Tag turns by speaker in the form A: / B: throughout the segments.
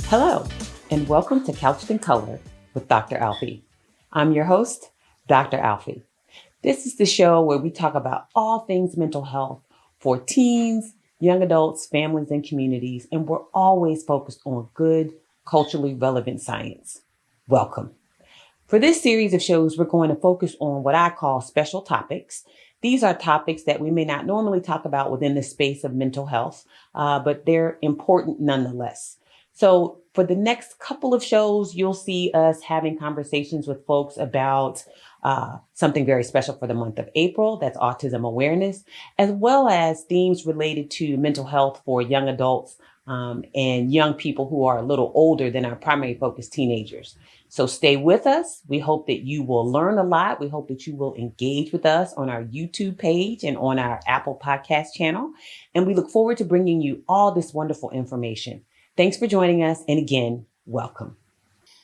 A: Hello, and welcome to Couched in Color with Dr. Alfiee. I'm your host, Dr. Alfiee. This is the show where we talk about all things mental health for teens, young adults, families, and communities, and we're always focused on good, culturally relevant science. Welcome. For this series of shows, we're going to focus on what I call special topics. These are topics that we may not normally talk about within the space of mental health, but they're important nonetheless. So for the next couple of shows, you'll see us having conversations with folks about something very special for the month of April. That's autism awareness, as well as themes related to mental health for young adults and young people who are a little older than our primary focus, teenagers. So stay with us. We hope that you will learn a lot. We hope that you will engage with us on our YouTube page and on our Apple Podcast channel. And we look forward to bringing you all this wonderful information. Thanks for joining us. And again, welcome.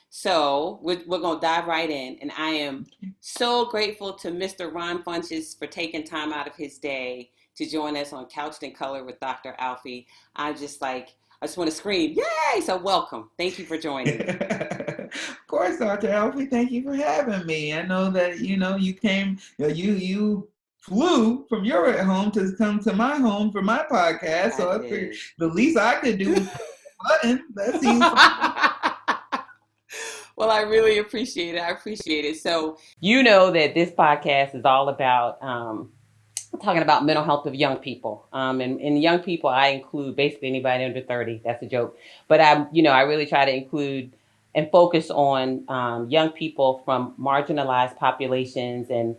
A: So we're going to dive right in. And I am so grateful to Mr. Ron Funches for taking time out of his day to join us on Couched in Color with Dr. Alfiee. I just want to scream, yay! So welcome. Thank you for joining.
B: Of course, Dr. Alfiee, thank you for having me. I know that, you came, you flew from your home to come to my home for my podcast. So I figured the least I could do was push the button. That seems
A: Well, I really appreciate it. I appreciate it. So you know that this podcast is all about talking about mental health of young people. And young people, I include basically anybody under 30. That's a joke. But I really try to include and focus on young people from marginalized populations and,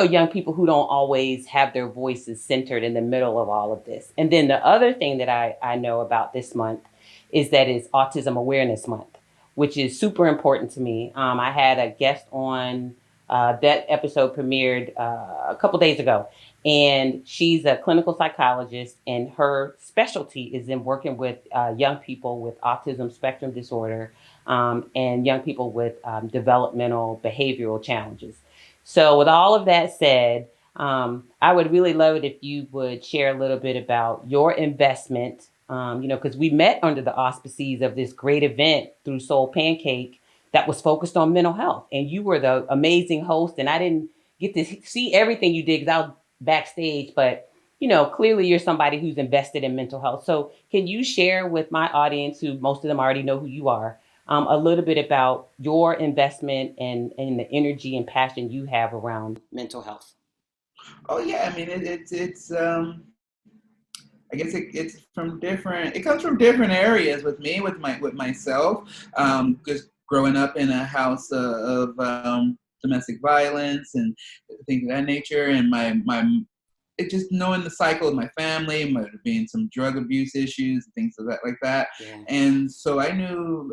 A: young people who don't always have their voices centered in the middle of all of this. And then the other thing that I know about this month is that it's Autism Awareness Month, which is super important to me. I had a guest on that episode premiered a couple days ago. And she's a clinical psychologist, and her specialty is in working with young people with autism spectrum disorder and young people with developmental behavioral challenges. So with all of that said, I would really love it if you would share a little bit about your investment, because we met under the auspices of this great event through Soul Pancake that was focused on mental health. And you were the amazing host, and I didn't get to see everything you did because I was backstage, but clearly you're somebody who's invested in mental health. So can you share with my audience, who most of them already know who you are, a little bit about your investment and the energy and passion you have around mental health?
B: Oh yeah, I mean it's I guess it's from different. It comes from different areas with me, with myself. Because growing up in a house of domestic violence and things of that nature, and my it just knowing the cycle of my family, there being some drug abuse issues, things of that like that,
A: Yeah.
B: And so I knew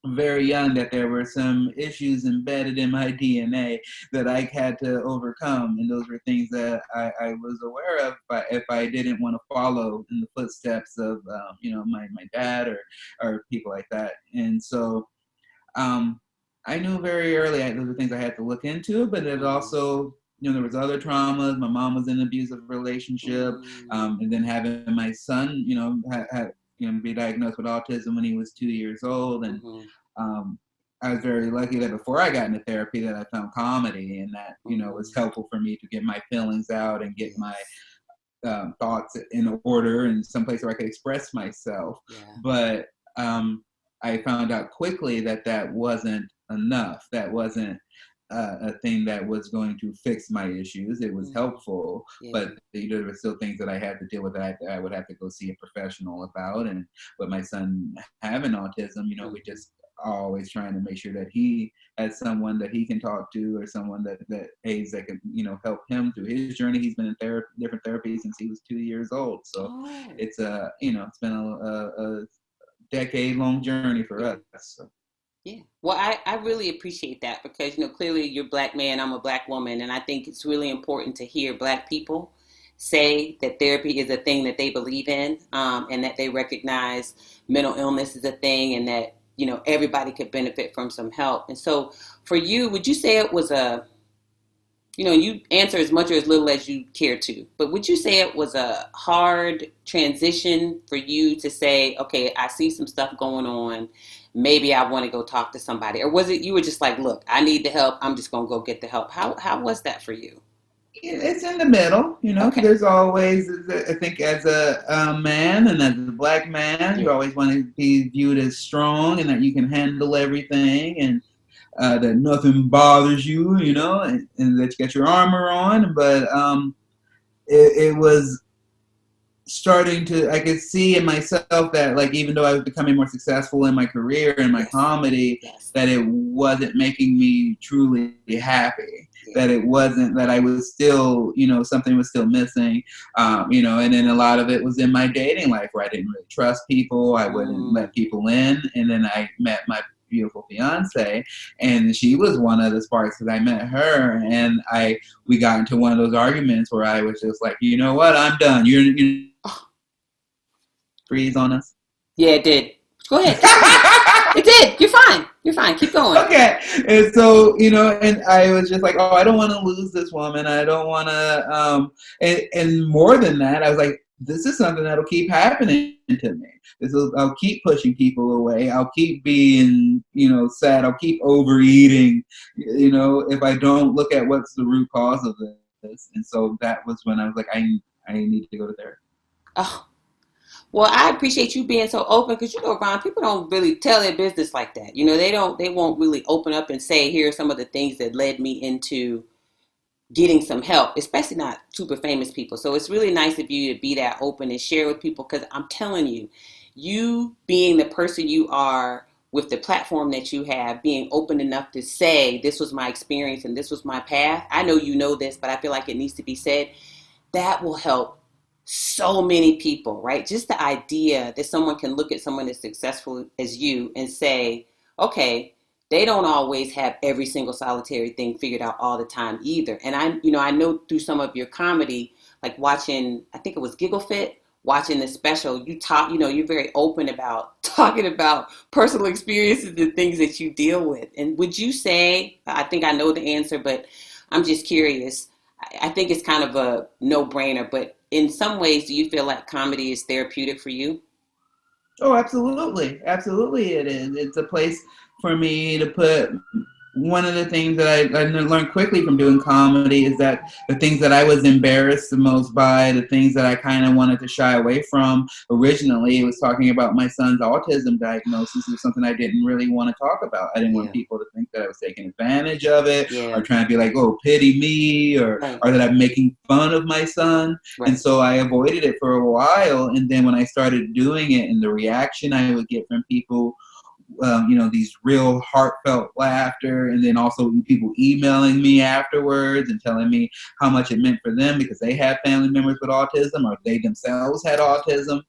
B: very young that there were some issues embedded in my DNA that I had to overcome, and those were things that I was aware of. But if I didn't want to follow in the footsteps of my dad or people like that, and so I knew very early those were things I had to look into. But it also, there was other traumas. My mom was in an abusive relationship, and then having my son, had be diagnosed with autism when he was 2 years old. And I was very lucky that before I got into therapy that I found comedy, and that, was helpful for me to get my feelings out and get my thoughts in order and someplace where I could express myself. But I found out quickly that wasn't enough. That wasn't a thing that was going to fix my issues. It was helpful, but there were still things that I had to deal with that I would have to go see a professional about. And with my son having autism, we just always trying to make sure that he has someone that he can talk to, or someone that aides that can, help him through his journey. He's been in different therapies since he was 2 years old. So it's it's been a decade-long journey for us. So.
A: Yeah. Well, I really appreciate that because, clearly you're a Black man, I'm a Black woman. And I think it's really important to hear Black people say that therapy is a thing that they believe in, and that they recognize mental illness is a thing, and that, everybody could benefit from some help. And so for you, would you say it was a You answer as much or as little as you care to. But would you say it was a hard transition for you to say, okay, I see some stuff going on. Maybe I want to go talk to somebody. Or was it you were just like, look, I need the help. I'm just going to go get the help. How was that for you?
B: It's in the middle, because
A: Okay.
B: there's always, I think, as a man and as a black man, you
A: Yeah.
B: always want to be viewed as strong and that you can handle everything and that nothing bothers you, and that you got your armor on. But it was starting to, I could see in myself that, like, even though I was becoming more successful in my career and my
A: Yes.
B: comedy,
A: Yes.
B: that it wasn't making me truly happy.
A: Yeah.
B: That it wasn't, that I was still, something was still missing. And then a lot of it was in my dating life where I didn't really trust people. I wouldn't
A: Mm.
B: let people in. And then I met my beautiful fiance, and she was one of the sparks because I met her, and we got into one of those arguments where I was just like, you know what, I'm done. You
A: Oh,
B: freeze on us.
A: yeah, it did. Go ahead. Keep going. It did. You're fine. You're fine. Keep going.
B: Okay. And so, and I was just like, oh, I don't want to lose this woman. I don't want to, and more than that, I was like, this is something that'll keep happening to me. I'll keep pushing people away. I'll keep being, sad. I'll keep overeating, if I don't look at what's the root cause of this. And so that was when I was like, I need to go to therapy.
A: Oh, well, I appreciate you being so open because Ron, people don't really tell their business like that. They won't really open up and say, here are some of the things that led me into getting some help, especially not super famous people. So it's really nice of you to be that open and share with people because I'm telling you, you being the person you are with the platform that you have, being open enough to say, this was my experience and this was my path. I know you know this, but I feel like it needs to be said. That will help so many people, right? Just the idea that someone can look at someone as successful as you and say, okay, they don't always have every single solitary thing figured out all the time either. And I know through some of your comedy, like watching, I think it was Giggle Fit, watching the special, you talk, you're very open about talking about personal experiences and things that you deal with. And would you say, I think I know the answer, but I'm just curious, I think it's kind of a no-brainer, but in some ways, do you feel like comedy is therapeutic for you?
B: Oh, absolutely. Absolutely it is. It's a place for me to put. One of the things that I learned quickly from doing comedy is that the things that I was embarrassed the most by, the things that I kind of wanted to shy away from originally, it was talking about my son's autism diagnosis. It was something I didn't really want to talk about. I didn't want
A: Yeah,
B: people to think that I was taking advantage of it or
A: yeah,
B: trying to be like, oh, pity me,
A: right,
B: or that I'm making fun of my son. And
A: right.
B: so I avoided it for a while. And then when I started doing it and the reaction I would get from people, these real heartfelt laughter, and then also people emailing me afterwards and telling me how much it meant for them because they had family members with autism or they themselves had autism.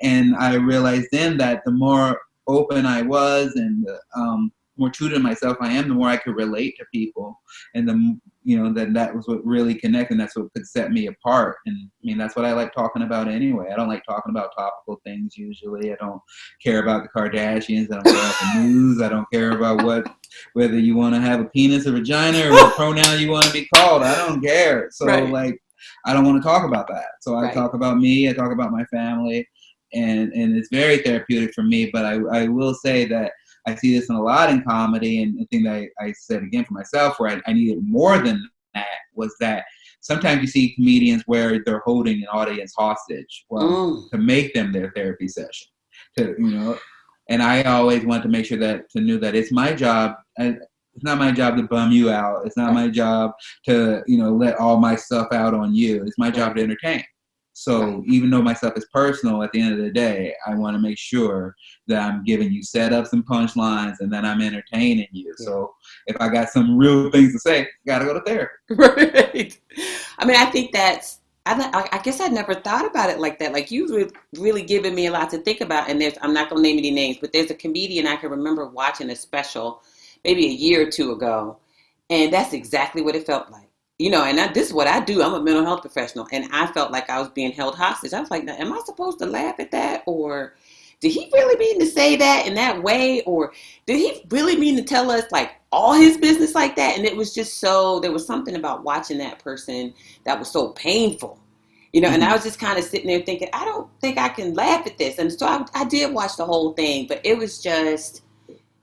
B: And I realized then that the more open I was and the more true to myself I am, the more I could relate to people. And that was what really connected. That's what could set me apart. And I mean, that's what I like talking about anyway. I don't like talking about topical things usually. I don't care about the Kardashians. I don't care about the news. I don't care about whether you want to have a penis or vagina or what pronoun you want to be called. I don't care. So
A: Right,
B: like, I don't want to talk about that. So I
A: right.
B: talk about me. I talk about my family, and it's very therapeutic for me. But I will say that I see this in a lot in comedy, and the thing that I said again for myself, where I needed more than that, was that sometimes you see comedians where they're holding an audience hostage, well,
A: Mm,
B: to make them their therapy session, And I always want to make sure that to know that it's my job. It's not my job to bum you out. It's not
A: right,
B: my job to let all my stuff out on you. It's my job
A: right,
B: to entertain.
A: right,
B: So even though my stuff is personal, at the end of the day, I want to make sure that I'm giving you setups and punchlines, and that I'm entertaining you.
A: yeah.
B: So if I got some real things to say, gotta go to therapy.
A: Right. I mean, I think I guess I never thought about it like that. Like you've really given me a lot to think about. And I'm not going to name any names, but there's a comedian I can remember watching a special maybe a year or two ago. And that's exactly what it felt like. This is what I do. I'm a mental health professional. And I felt like I was being held hostage. I was like, am I supposed to laugh at that? Or did he really mean to say that in that way? Or did he really mean to tell us like all his business like that. And it was just so, there was something about watching that person that was so painful, you know, and I was just kind of sitting there thinking, I don't think I can laugh at this. And so I did watch the whole thing, but it was just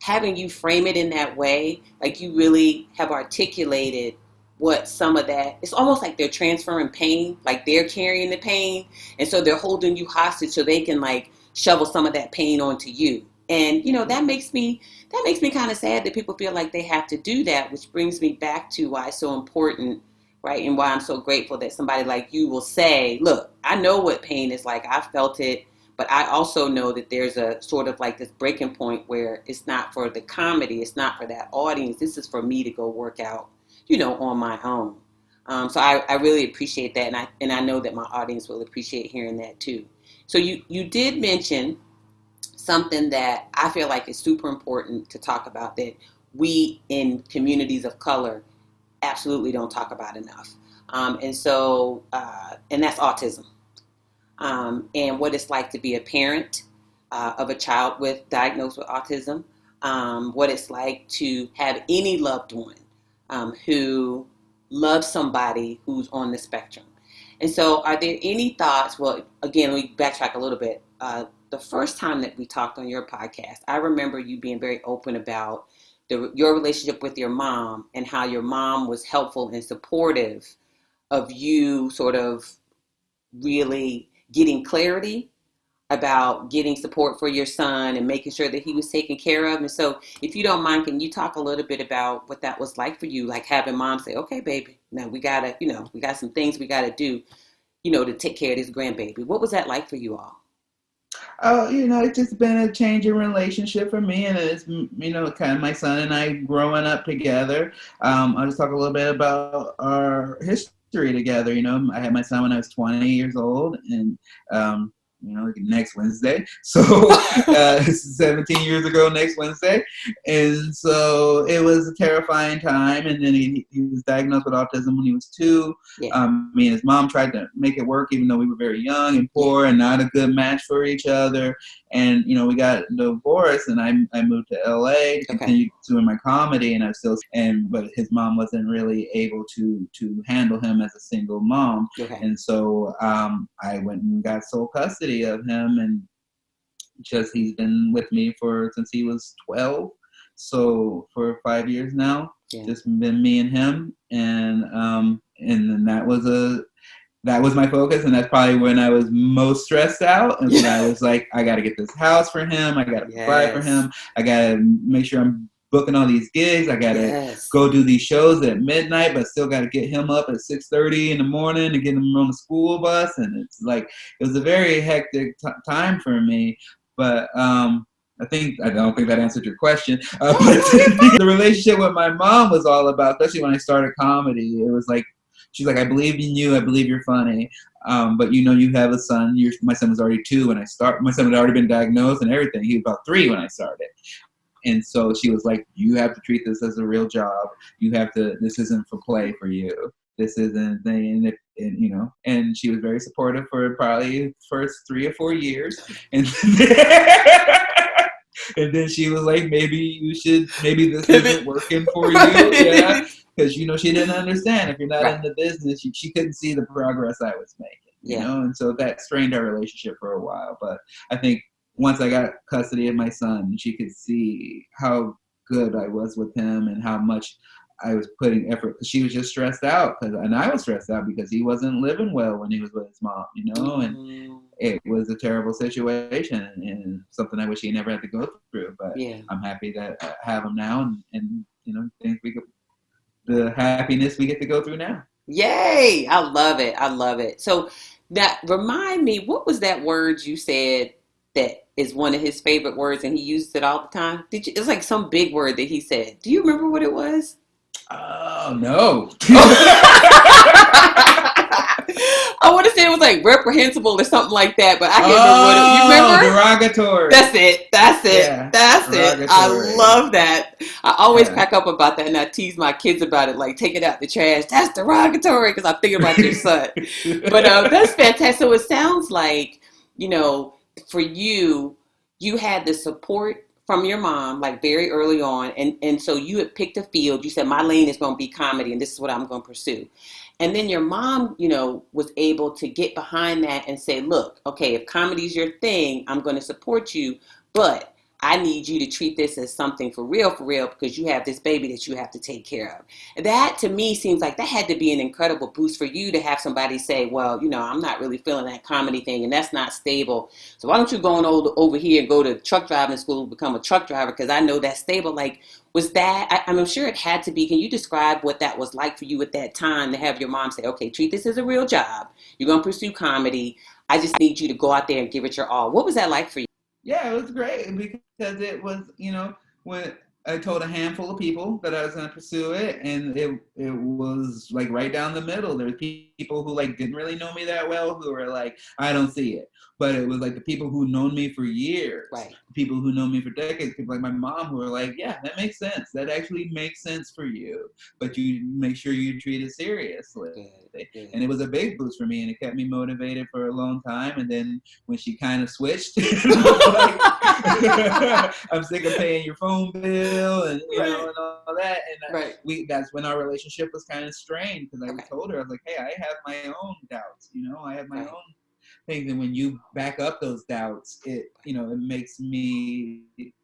A: having you frame it in that way, like you really have articulated what some of that, it's almost like they're transferring pain, like they're carrying the pain. And so they're holding you hostage so they can like shovel some of that pain onto you. And, you know, that makes me kind of sad that people feel like they have to do that, which brings me back to why it's so important, right? And why I'm so grateful that somebody like you will say, look, I know what pain is like. I felt it. But I also know that there's a sort of like this breaking point where it's not for the comedy. It's not for that audience. This is for me to go work out, you know, on my own. So I really appreciate that. And I know that my audience will appreciate hearing that too. So you did mention something that I feel like is super important to talk about, that we in communities of color absolutely don't talk about enough. And that's autism. And what it's like to be a parent of a child diagnosed with autism, what it's like to have any loved one who loves somebody who's on the spectrum. And so are there any thoughts? Well, again, we backtrack a little bit. The first time that we talked on your podcast, I remember you being very open about your relationship with your mom and how your mom was helpful and supportive of you sort of really getting clarity about getting support for your son and making sure that he was taken care of. And so if you don't mind, can you talk a little bit about what that was like for you? Like having mom say, okay, baby, now we got some things we got to do, you know, to take care of this grandbaby. What was that like for you all?
B: Oh, you know, it's just been a change in relationship for me, and it's, you know, kind of my son and I growing up together. I'll just talk a little bit about our history together. You know, I had my son when I was 20 years old, and you know, next Wednesday. So 17 years ago next Wednesday. And so it was a terrifying time. And then he was diagnosed with autism when he was 2.
A: Yeah.
B: Me and his mom tried to make it work, even though we were very young and poor and not a good match for each other. And, you know, we got divorced, and I moved to LA to continue doing my comedy, and but his mom wasn't really able to handle him as a single mom.
A: Okay.
B: And so I went and got sole custody of him, and he's been with me since he was 12. So for 5 years now, just been me and him. And then that was my focus, and that's probably when I was most stressed out. And when I was like, I got to get this house for him. I got to provide for him. I got to make sure I'm booking all these gigs. I got to go do these shows at midnight, but still got to get him up at 6:30 in the morning to get him on the school bus. And it's like, it was a very hectic time for me. But I don't think that answered your question. But the relationship with my mom was all about, especially when I started comedy, it was like, she's like, I believe in you. I believe you're funny. But you know, you have a son. My son was already 2 when I started. My son had already been diagnosed and everything. He was about 3 when I started. And so she was like, you have to treat this as a real job. This isn't for play for you. This isn't, and you know, and she was very supportive for probably the first 3 or 4 years. And and then she was like, maybe this isn't working for you. Yeah. Because, you know, she didn't understand. If you're not in the business, she couldn't see the progress I was making, you know? And so that strained our relationship for a while. But I think once I got custody of my son, she could see how good I was with him and how much I was putting effort. Because she was just stressed out. And I was stressed out because he wasn't living well when he was with his mom, you know? And it was a terrible situation and something I wish he never had to go through. But I'm happy that I have him now, and you know, the happiness we get to go through now.
A: Yay! I love it. I love it. So that remind me, what was that word you said that is one of his favorite words and he used it all the time? It's like some big word that he said. Do you remember what it was?
B: Oh, no.
A: I want to say it was like reprehensible or something like that, but I can't remember what it, you remember?
B: Derogatory.
A: That's it.
B: Yeah,
A: That's it. I love that. I always crack up about that, and I tease my kids about it, like, take it out the trash. That's derogatory, because I'm thinking about your son. But that's fantastic. So it sounds like, you know, for you, you had the support from your mom, like very early on, and so you had picked a field. You said my lane is going to be comedy, and this is what I'm going to pursue. And then your mom, was able to get behind that and say, look, okay, if comedy's your thing, I'm going to support you, but I need you to treat this as something for real, because you have this baby that you have to take care of. That to me seems like that had to be an incredible boost for you to have somebody say, well, I'm not really feeling that comedy thing, and that's not stable. So why don't you go on over here and go to truck driving school, become a truck driver, because I know that's stable. Like, was that, I'm sure it had to be. Can you describe what that was like for you at that time to have your mom say, okay, treat this as a real job. You're going to pursue comedy. I just need you to go out there and give it your all. What was that like for you?
B: Yeah, it was great because it was, when I told a handful of people that I was going to pursue it, and it was like right down the middle. There were people who like didn't really know me that well who were like, I don't see it. But it was like the people who known me for years,
A: Right.
B: people who know me for decades, people like my mom who were like, yeah, that makes sense. That actually makes sense for you. But you make sure you treat it seriously.
A: Good, good.
B: And it was a big boost for me, and it kept me motivated for a long time. And then when she kind of switched, like, I'm sick of paying your phone bill, and
A: Right.
B: and all that. And
A: Right.
B: that's when our relationship was kind of strained, because I
A: Okay.
B: told her, I was like, hey, I have my own doubts. I have my
A: Right.
B: own things, and when you back up those doubts, it makes me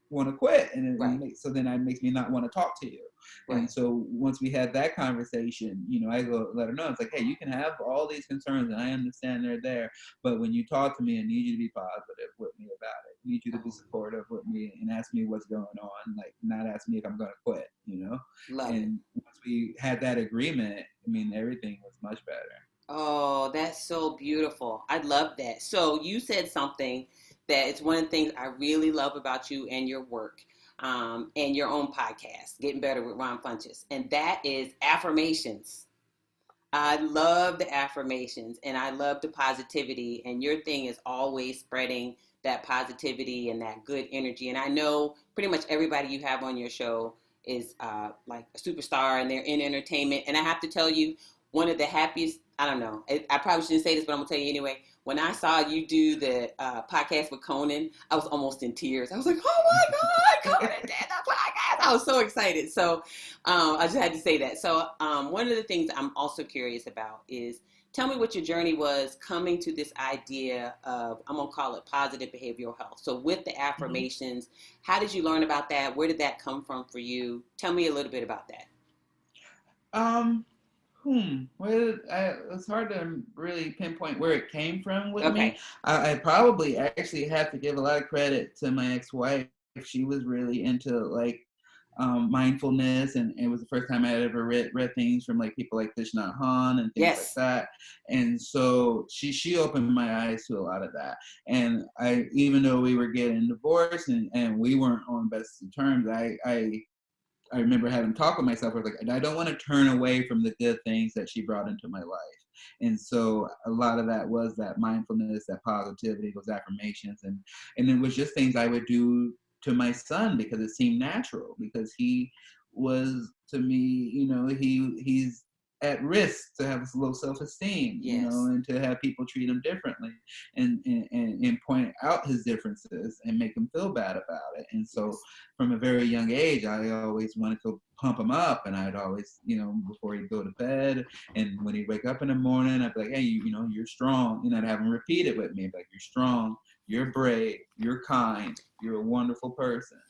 B: want to quit, and
A: Right.
B: so then it makes me not want to talk to you. And
A: Right.
B: so once we had that conversation, I go let her know, it's like, hey, you can have all these concerns, and I understand they're there, but when you talk to me, I need you to be positive with me about it. I need you to be
A: Oh,
B: supportive with me and ask me what's going on, like not ask me if I'm going to quit.
A: love it.
B: And once we had that agreement, I mean, everything was much better.
A: Oh, that's so beautiful. I love that. So you said something that it's one of the things I really love about you and your work, and your own podcast, Getting Better with Ron Funches, and that is affirmations. I love the affirmations and I love the positivity. And your thing is always spreading that positivity and that good energy. And I know pretty much everybody you have on your show is like a superstar and they're in entertainment. And I have to tell you, one of the happiest, I don't know, I probably shouldn't say this, but I'm going to tell you anyway. When I saw you do the podcast with Conan, I was almost in tears. I was like, oh my God, Conan did the podcast. I was so excited. So I just had to say that. So one of the things I'm also curious about is tell me what your journey was coming to this idea of, I'm going to call it positive behavioral health. So with the
B: Mm-hmm.
A: affirmations, how did you learn about that? Where did that come from for you? Tell me a little bit about that.
B: Um, Well, it's hard to really pinpoint where it came from with me.
A: Okay.
B: I probably actually have to give a lot of credit to my ex-wife. She was really into like mindfulness, and it was the first time I had ever read things from like people like Thich Nhat Hanh and things like
A: Yes.
B: that. And so she opened my eyes to a lot of that. And even though we were getting divorced, and we weren't on best of terms, I remember having talked with myself. I was like, I don't want to turn away from the good things that she brought into my life. And so a lot of that was that mindfulness, that positivity, those affirmations, and it was just things I would do to my son because it seemed natural. Because he was to me, he's at risk to have low self-esteem,
A: Yes.
B: and to have people treat him differently, and point out his differences and make him feel bad about it. And so
A: Yes.
B: from a very young age, I always wanted to pump him up, and I'd always, before he'd go to bed, and when he'd wake up in the morning, I'd be like, hey, you're strong. I'd have him repeat it with me, I'd be like, you're strong, you're brave, you're kind, you're a wonderful person,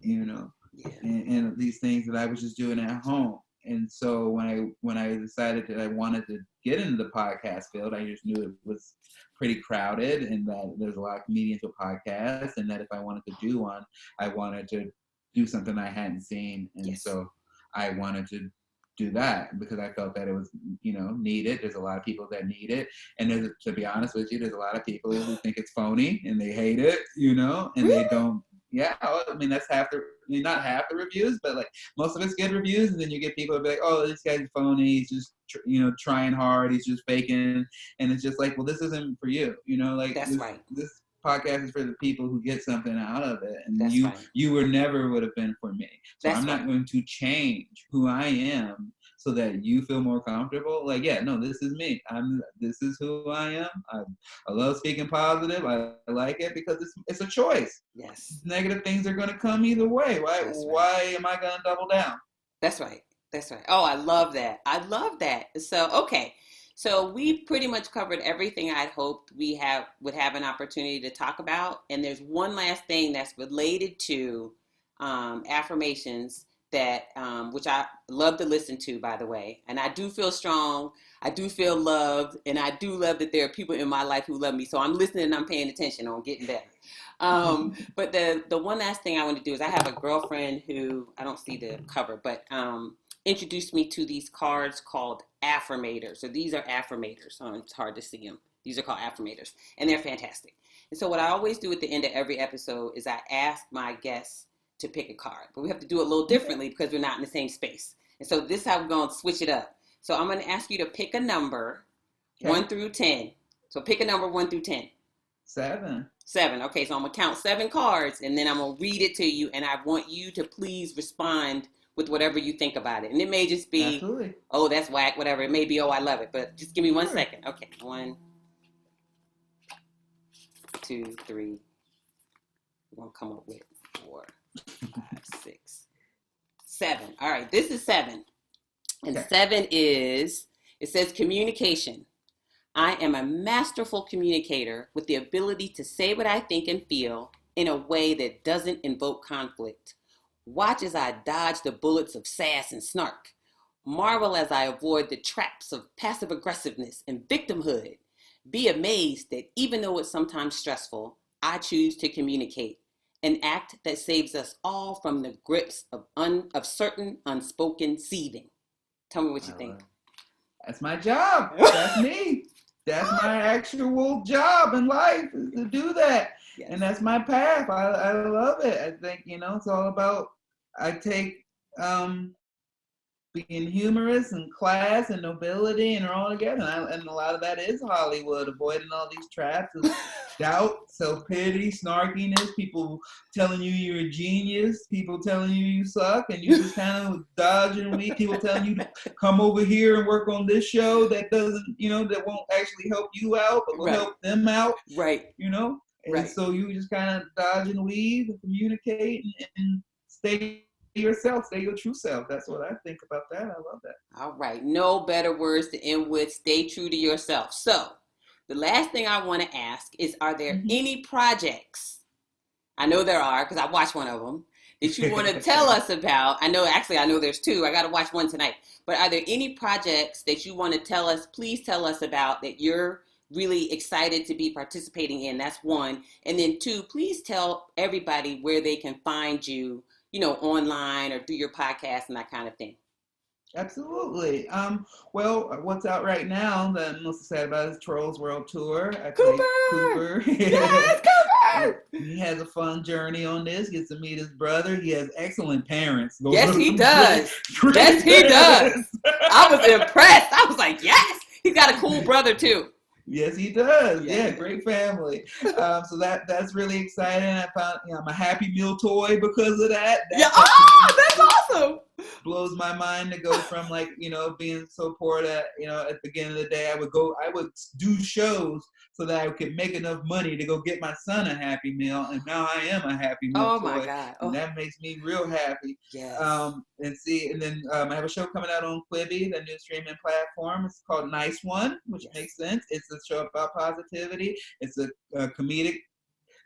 B: you know,
A: Yeah.
B: and these things that I was just doing at home. And so when I decided that I wanted to get into the podcast field, I just knew it was pretty crowded, and that there's a lot of comedians with podcasts, and that if I wanted to do one, I wanted to do something I hadn't seen. And
A: Yes.
B: so I wanted to do that because I felt that it was, needed. There's a lot of people that need it. And to be honest with you, there's a lot of people who think it's phony and they hate it, and they
A: Really?
B: don't. Yeah, I mean, that's not half the reviews, but like most of it's good reviews. And then you get people who be like, oh, this guy's phony. He's just, trying hard. He's just faking. And it's just like, well, this isn't for you, like
A: That's right.
B: this podcast is for the people who get something out of it, and
A: That's right.
B: you were never would have been for me. So
A: That's
B: I'm not
A: right.
B: going to change who I am so that you feel more comfortable. Like, yeah, no, this is me. This is who I am. I love speaking positive. I like it because it's a choice.
A: Yes.
B: Negative things are going to come either way.
A: That's right.
B: Why am I going to double down?
A: That's right. That's right. Oh, I love that. I love that. So, okay. So we pretty much covered everything I'd hoped would have an opportunity to talk about. And there's one last thing that's related to affirmations that which I love to listen to, by the way. And I do feel strong. I do feel loved, and I do love that there are people in my life who love me. So I'm listening and I'm paying attention on getting better. But the one last thing I want to do is I have a girlfriend who I don't see the cover, but introduced me to these cards called Affirmators. So these are Affirmators. It's hard to see them. These are called Affirmators, and they're fantastic. And so what I always do at the end of every episode is I ask my guests to pick a card, but we have to do it a little differently because we're not in the same space. And so this is how we're going to switch it up. So I'm going to ask you to pick a number, 1 through 10. So pick a number 1 through 10.
B: 7.
A: 7. Okay, so I'm going to count 7 cards, and then I'm going to read it to you, and I want you to please respond with whatever you think about it. And it may just be,
B: Absolutely.
A: Oh, that's whack, whatever. It may be, oh, I love it. But just give me 1 second. Okay, 1, 2, 3. We're going to come up with 4, 5, 6, 7. All right, this is 7. And 7 is, it says communication. I am a masterful communicator with the ability to say what I think and feel in a way that doesn't invoke conflict. Watch as I dodge the bullets of sass and snark. Marvel as I avoid the traps of passive aggressiveness and victimhood. Be amazed that even though it's sometimes stressful, I choose to communicate. An act that saves us all from the grips of certain unspoken seething. Tell me what you think.
B: That's my job. That's me. That's my actual job in life, is to do that. Yes. And that's my path. I love it. I think, it's all about, I take being humorous and class and nobility and they're all together. And a lot of that is Hollywood, avoiding all these traps of doubt, self-pity, snarkiness, people telling you you're a genius, people telling you suck, and you just kind of dodge and weave, people telling you to come over here and work on this show that doesn't, that won't actually help you out, but will help them out.
A: Right.
B: And so you just kind of dodge and weave and communicate and stay yourself, stay your true self. That's what I think about that. I love that.
A: All right. No better words to end with. Stay true to yourself. So the last thing I want to ask is, are there any projects, I know there are because I watched one of them, that you want to tell us about? I know there's 2. I got to watch one tonight. But are there any projects that you want to please tell us about that you're really excited to be participating in? That's 1. And then 2, please tell everybody where they can find you, online or through your podcast and that kind of thing.
B: Absolutely. Well, what's out right now that I'm most excited about is Trolls World Tour.
A: Cooper! Yes, Cooper!
B: He has a fun journey on this, gets to meet his brother. He has excellent parents.
A: Yes, he does. Yes, he does. I was impressed. I was like, yes! He's got a cool brother, too.
B: Yes, he does. Yeah, great family. So that's really exciting. I found I'm a Happy Meal toy because of that.
A: That's awesome.
B: Blows my mind to go from being so poor that at the beginning of the day I would do shows so that I could make enough money to go get my son a Happy Meal, and now I am a Happy Meal toy.
A: Oh my God!
B: And that makes me real happy.
A: Yes.
B: And then I have a show coming out on Quibi, the new streaming platform. It's called Nice One, which makes sense. It's a show about positivity. It's a comedic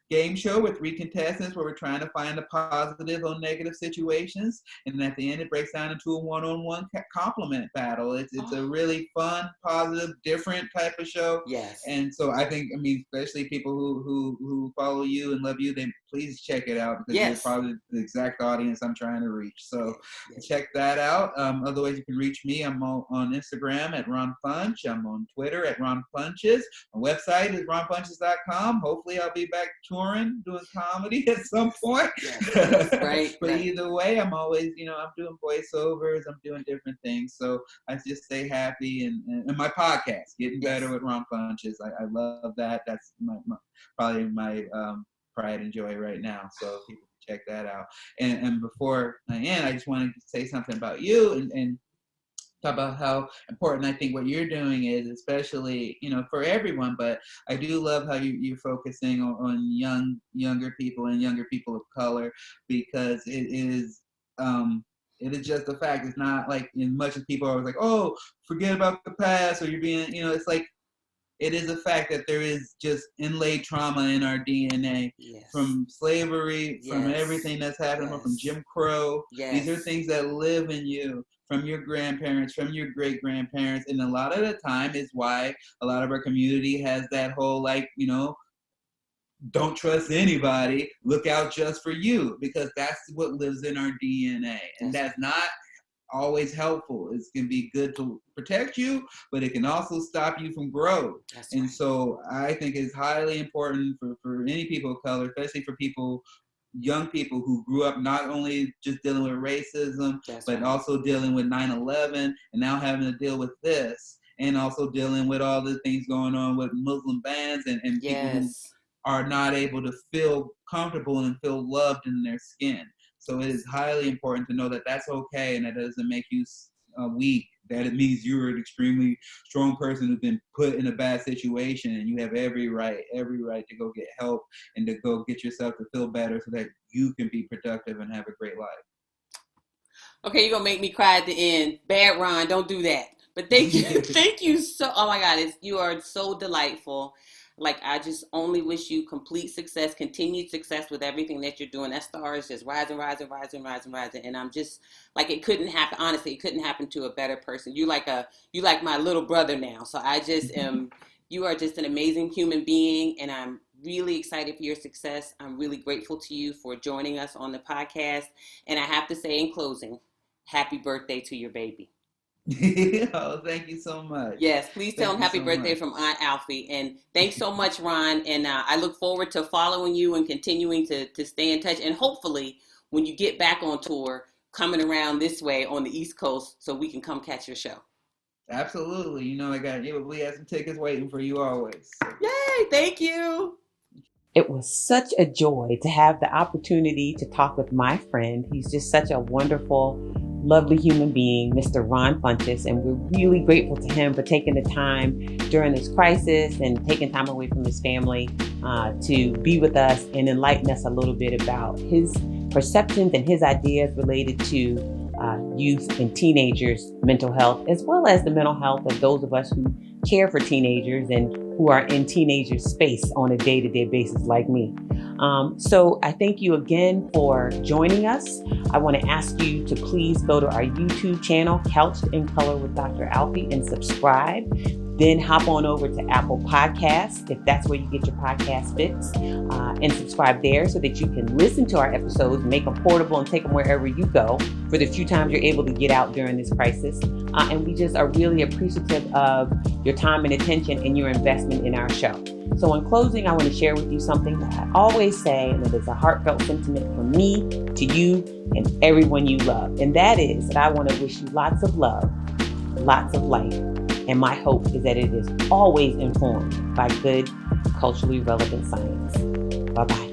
B: game show with 3 contestants where we're trying to find a positive on negative situations, and at the end it breaks down into a one-on-one compliment battle. It's a really fun, positive, different type of show.
A: Yes.
B: And so I think, especially people who follow you and love you, they please check it out because
A: Yes.
B: you're probably the exact audience I'm trying to reach. So
A: Yes.
B: check that out. Otherwise, you can reach me. I'm on Instagram at Ron Funch. I'm on Twitter at Ron Funches. My website is ronfunches.com. Hopefully, I'll be back touring, doing comedy at some point.
A: Yes. Right.
B: But
A: right.
B: either way, I'm always, I'm doing voiceovers. I'm doing different things. So I just stay happy. And my podcast, Getting Better with Ron Funches. I love that. That's probably my pride and joy right now. So people can check that out. And before I end, I just wanted to say something about you and talk about how important I think what you're doing is, especially, for everyone. But I do love how you're focusing on younger people and younger people of color, because it is just a fact. It's not like, as much as people are always like, oh, forget about the past, or you're being, it's like, it is a fact that there is just inlaid trauma in our DNA, from slavery, from everything that's happened, from Jim Crow. These are things that live in you, from your grandparents, from your great-grandparents. And a lot of the time is why a lot of our community has that whole, like, don't trust anybody, look out just for you, because that's what lives in our DNA. And that's not always helpful. It can be good to protect you, but it can also stop you from growth. So I think it's highly important for any people of color, especially for young people who grew up not only just dealing with racism, but also dealing with 9/11, and now having to deal with this, and also dealing with all the things going on with Muslim bans and people who are not able to feel comfortable and feel loved in their skin. So it is highly important to know that that's okay, and that doesn't make you weak. That it means you're an extremely strong person who's been put in a bad situation, and you have every right to go get help and to go get yourself to feel better so that you can be productive and have a great life.
A: Okay, you're gonna make me cry at the end. Bad Ron, don't do that. But thank you, thank you so. Oh my God, you are so delightful. Like, I just only wish you complete success, continued success with everything that you're doing. That star is just rising, rising, rising, rising, rising. And I'm just like, it couldn't happen. Honestly, it couldn't happen to a better person. You like my little brother now. So I just am. You are just an amazing human being, and I'm really excited for your success. I'm really grateful to you for joining us on the podcast. And I have to say, in closing, happy birthday to your baby.
B: Oh, thank you so much.
A: Yes, please tell him happy birthday from Aunt Alfiee. And thanks so much, Ron. And I look forward to following you and continuing to stay in touch. And hopefully, when you get back on tour, coming around this way on the East Coast, so we can come catch your show.
B: Absolutely. We have some tickets waiting for you always.
A: Yay, thank you.
C: It was such a joy to have the opportunity to talk with my friend. He's just such a wonderful, lovely human being, Mr. Ron Funches, and we're really grateful to him for taking the time during this crisis and taking time away from his family to be with us and enlighten us a little bit about his perceptions and his ideas related to youth and teenagers' mental health, as well as the mental health of those of us who care for teenagers and who are in teenager space on a day-to-day basis like me. So I thank you again for joining us. I want to ask you to please go to our YouTube channel, Couched in Color with Dr. Alfiee, and subscribe. Then hop on over to Apple Podcasts, if that's where you get your podcast fix, and subscribe there so that you can listen to our episodes, make them portable, and take them wherever you go for the few times you're able to get out during this crisis. And we just are really appreciative of your time and attention and your investment in our show. So in closing, I want to share with you something that I always say, and it is a heartfelt sentiment from me to you and everyone you love. And that is that I want to wish you lots of love, lots of light. And my hope is that it is always informed by good, culturally relevant science. Bye-bye.